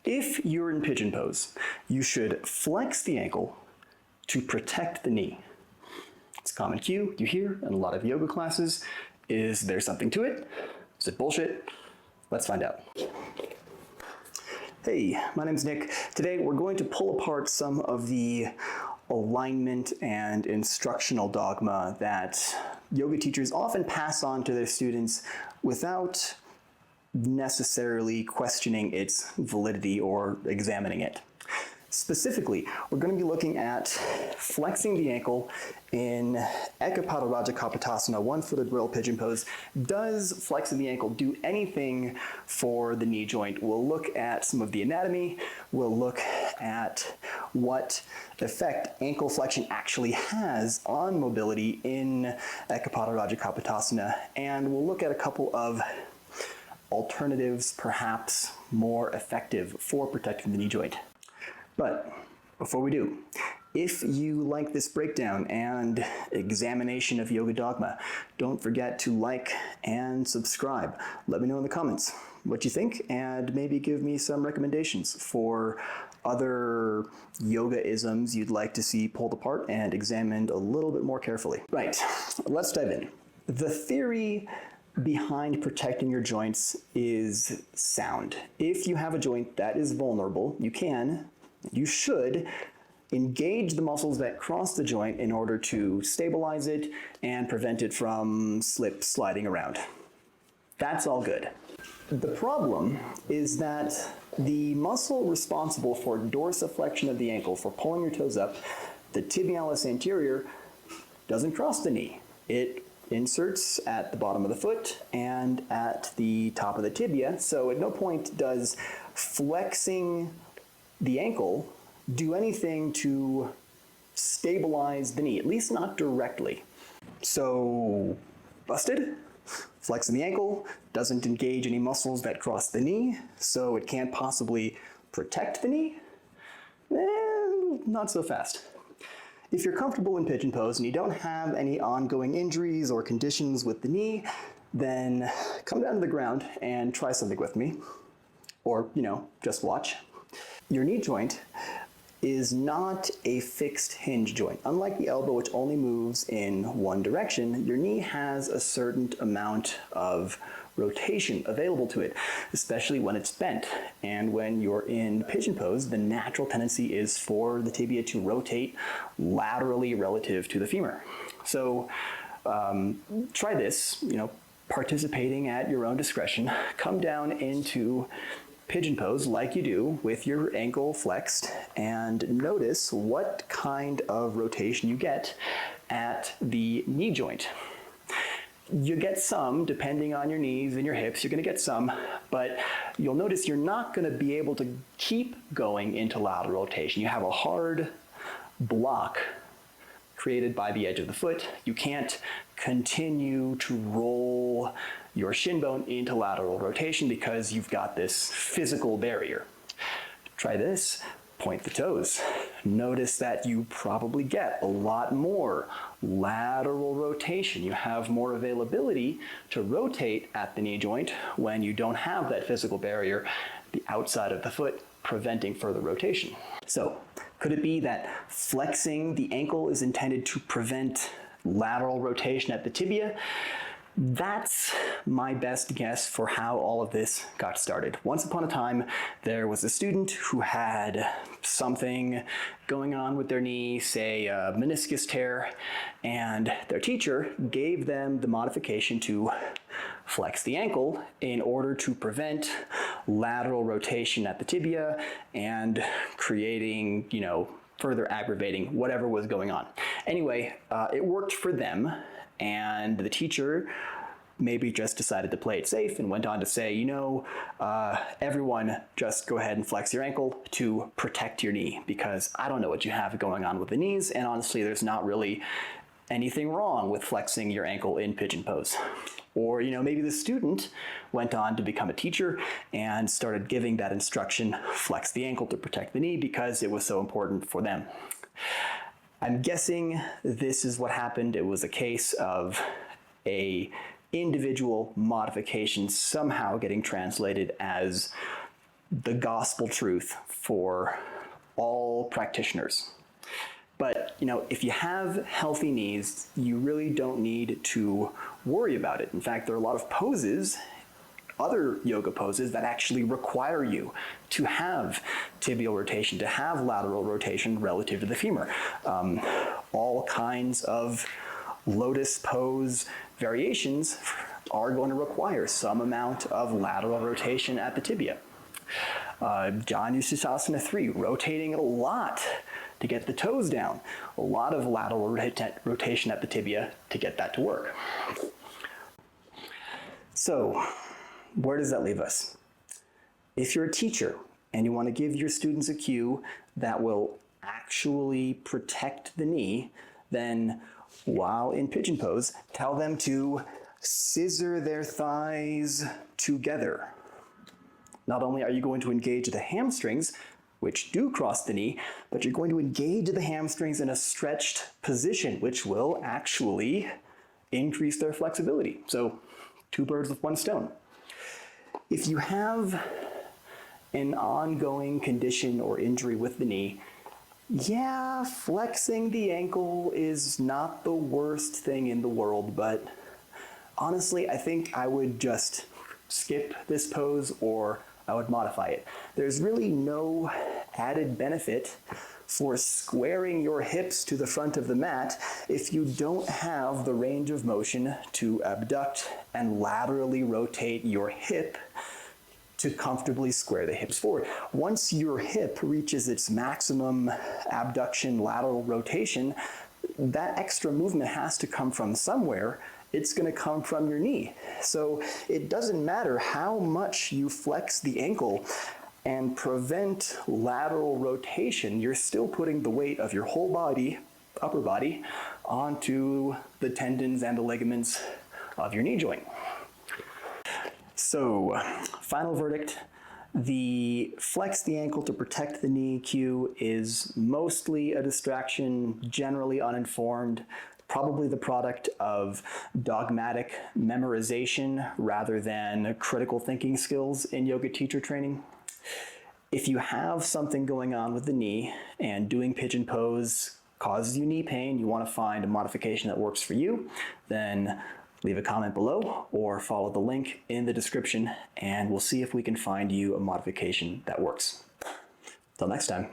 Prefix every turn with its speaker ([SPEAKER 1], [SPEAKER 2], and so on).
[SPEAKER 1] If you're in pigeon pose, you should flex the ankle to protect the knee. It's a common cue you hear in a lot of yoga classes. Is there something to it? Is it bullshit? Let's find out. Hey, my name's Nick. Today we're going to pull apart some of the alignment and instructional dogma that yoga teachers often pass on to their students without necessarily questioning its validity or examining it. Specifically, we're going to be looking at flexing the ankle in Ekapada Raja Kapotasana, one-footed royal pigeon pose. Does flexing the ankle do anything for the knee joint? We'll look at some of the anatomy. We'll look at what effect ankle flexion actually has on mobility in Ekapada Raja Kapotasana, and we'll look at a couple of alternatives, perhaps more effective for protecting the knee joint. But before we do, if you like this breakdown and examination of yoga dogma, don't forget to like and subscribe. Let me know in the comments what you think, and maybe give me some recommendations for other yoga isms you'd like to see pulled apart and examined a little bit more carefully. Right, let's dive in. The theory behind protecting your joints is sound. If you have a joint that is vulnerable, you should engage the muscles that cross the joint in order to stabilize it and prevent it from sliding around. That's all good. The problem is that the muscle responsible for dorsiflexion of the ankle, for pulling your toes up, the tibialis anterior, doesn't cross the knee. It inserts at the bottom of the foot and at the top of the tibia, so at no point does flexing the ankle do anything to stabilize the knee, at least not directly. So, busted? Flexing the ankle doesn't engage any muscles that cross the knee, so it can't possibly protect the knee? Not so fast. If you're comfortable in pigeon pose and you don't have any ongoing injuries or conditions with the knee, then come down to the ground and try something with me. Or, just watch. Your knee joint is not a fixed hinge joint. Unlike the elbow, which only moves in one direction, your knee has a certain amount of rotation available to it, especially when it's bent. And when you're in pigeon pose, the natural tendency is for the tibia to rotate laterally relative to the femur. So try this, participating at your own discretion. Come down into pigeon pose like you do with your ankle flexed, and notice what kind of rotation you get at the knee joint. You get some, depending on your knees and your hips, you're going to get some, but you'll notice you're not going to be able to keep going into lateral rotation. You have a hard block created by the edge of the foot. You can't continue to roll your shin bone into lateral rotation because you've got this physical barrier. Try this. Point the toes. Notice that you probably get a lot more lateral rotation. You have more availability to rotate at the knee joint when you don't have that physical barrier, the outside of the foot, preventing further rotation. So, could it be that flexing the ankle is intended to prevent lateral rotation at the tibia? That's my best guess for how all of this got started. Once upon a time, there was a student who had something going on with their knee, say a meniscus tear, and their teacher gave them the modification to flex the ankle in order to prevent lateral rotation at the tibia and creating, further aggravating whatever was going on. Anyway, it worked for them. And the teacher maybe just decided to play it safe and went on to say, everyone just go ahead and flex your ankle to protect your knee, because I don't know what you have going on with the knees, and honestly, there's not really anything wrong with flexing your ankle in pigeon pose. Or, maybe the student went on to become a teacher and started giving that instruction, flex the ankle to protect the knee, because it was so important for them. I'm guessing this is what happened. It was a case of a individual modification somehow getting translated as the gospel truth for all practitioners. But if you have healthy knees, you really don't need to worry about it. In fact, there are a lot of poses, other yoga poses, that actually require you to have tibial rotation, to have lateral rotation relative to the femur. All kinds of lotus pose variations are going to require some amount of lateral rotation at the tibia. Janu Sirsasana 3, rotating it a lot to get the toes down. A lot of lateral rotation at the tibia to get that to work. So, where does that leave us? If you're a teacher and you want to give your students a cue that will actually protect the knee, then while in pigeon pose, tell them to scissor their thighs together. Not only are you going to engage the hamstrings, which do cross the knee, but you're going to engage the hamstrings in a stretched position, which will actually increase their flexibility. So, 2 birds with 1 stone. If you have an ongoing condition or injury with the knee, yeah, flexing the ankle is not the worst thing in the world, but honestly, I think I would just skip this pose or I would modify it. There's really no added benefit for squaring your hips to the front of the mat if you don't have the range of motion to abduct and laterally rotate your hip to comfortably square the hips forward. Once your hip reaches its maximum abduction lateral rotation, that extra movement has to come from somewhere. It's going to come from your knee. So it doesn't matter how much you flex the ankle and prevent lateral rotation, you're still putting the weight of your whole body, upper body, onto the tendons and the ligaments of your knee joint. So, final verdict, the flex the ankle to protect the knee cue is mostly a distraction, generally uninformed, probably the product of dogmatic memorization rather than critical thinking skills in yoga teacher training. If you have something going on with the knee and doing pigeon pose causes you knee pain, you want to find a modification that works for you, then leave a comment below or follow the link in the description and we'll see if we can find you a modification that works. Till next time.